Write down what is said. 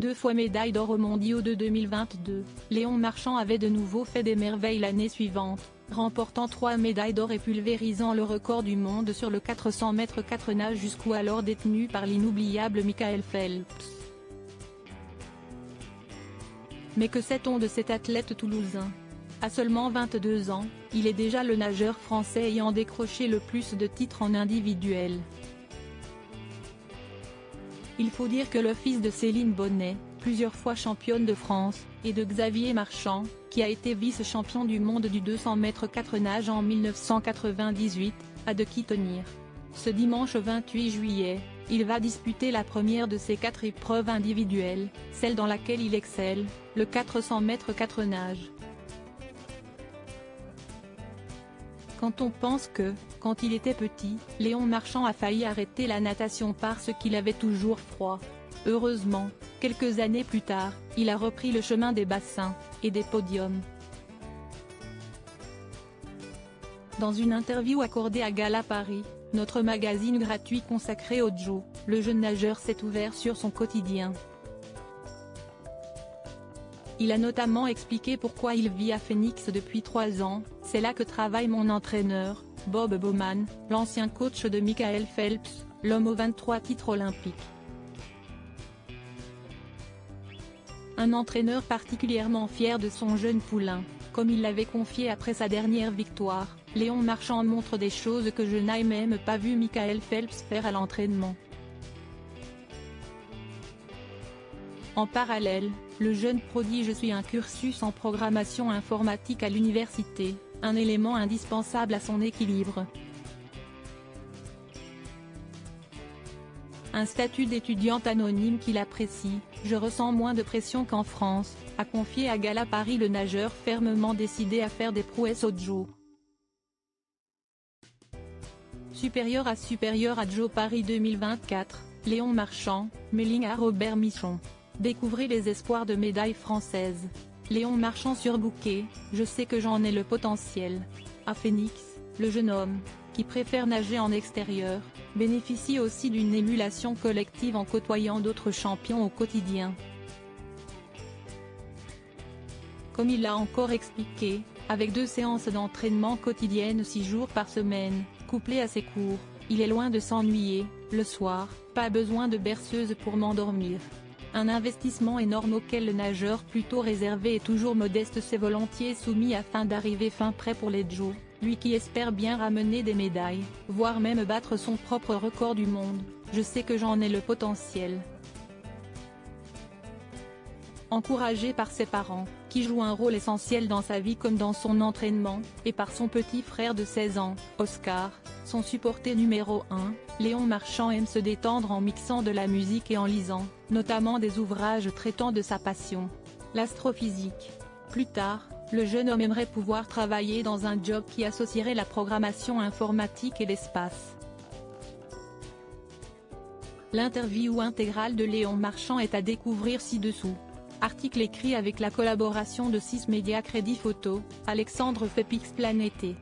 2 fois médaille d'or aux mondiaux de 2022, Léon Marchand avait de nouveau fait des merveilles l'année suivante, remportant 3 médailles d'or et pulvérisant le record du monde sur le 400 mètres 4 nages jusqu'où alors détenu par l'inoubliable Michael Phelps. Mais que sait-on de cet athlète toulousain? À seulement 22 ans, il est déjà le nageur français ayant décroché le plus de titres en individuel. Il faut dire que le fils de Céline Bonnet, plusieurs fois championne de France, et de Xavier Marchand, qui a été vice-champion du monde du 200 mètres 4 nages en 1998, a de qui tenir. Ce dimanche 28 juillet, il va disputer la première de ses 4 épreuves individuelles, celle dans laquelle il excelle, le 400 mètres 4 nages. Quand on pense que, quand il était petit, Léon Marchand a failli arrêter la natation parce qu'il avait toujours froid. Heureusement, quelques années plus tard, il a repris le chemin des bassins, et des podiums. Dans une interview accordée à Gala Paris, notre magazine gratuit consacré au JO, le jeune nageur s'est ouvert sur son quotidien. Il a notamment expliqué pourquoi il vit à Phoenix depuis 3 ans, c'est là que travaille mon entraîneur, Bob Bowman, l'ancien coach de Michael Phelps, l'homme aux 23 titres olympiques. Un entraîneur particulièrement fier de son jeune poulain, comme il l'avait confié après sa dernière victoire, Léon Marchand montre des choses que je n'ai même pas vu Michael Phelps faire à l'entraînement. En parallèle, le jeune prodige suit un cursus en programmation informatique à l'université, un élément indispensable à son équilibre. Un statut d'étudiante anonyme qu'il apprécie, je ressens moins de pression qu'en France, a confié à Gala Paris le nageur fermement décidé à faire des prouesses au JO. Supérieur à JO Paris 2024, Léon Marchand, mailing à Robert Michon. Découvrez les espoirs de médailles françaises. Léon Marchand surbooké, je sais que j'en ai le potentiel. À Phoenix, le jeune homme, qui préfère nager en extérieur, bénéficie aussi d'une émulation collective en côtoyant d'autres champions au quotidien. Comme il l'a encore expliqué, avec 2 séances d'entraînement quotidiennes 6 jours par semaine, couplées à ses cours, il est loin de s'ennuyer. Le soir, pas besoin de berceuse pour m'endormir. Un investissement énorme auquel le nageur plutôt réservé et toujours modeste s'est volontiers soumis afin d'arriver fin prêt pour les JO, lui qui espère bien ramener des médailles, voire même battre son propre record du monde. Je sais que j'en ai le potentiel. Encouragé par ses parents, qui jouent un rôle essentiel dans sa vie comme dans son entraînement, et par son petit frère de 16 ans, Oscar, son supporter numéro 1, Léon Marchand aime se détendre en mixant de la musique et en lisant, notamment des ouvrages traitant de sa passion, l'astrophysique. Plus tard, le jeune homme aimerait pouvoir travailler dans un job qui associerait la programmation informatique et l'espace. L'interview intégrale de Léon Marchand est à découvrir ci-dessous. Article écrit avec la collaboration de 6 médias Crédit Photo, Alexandre Fepix Planété.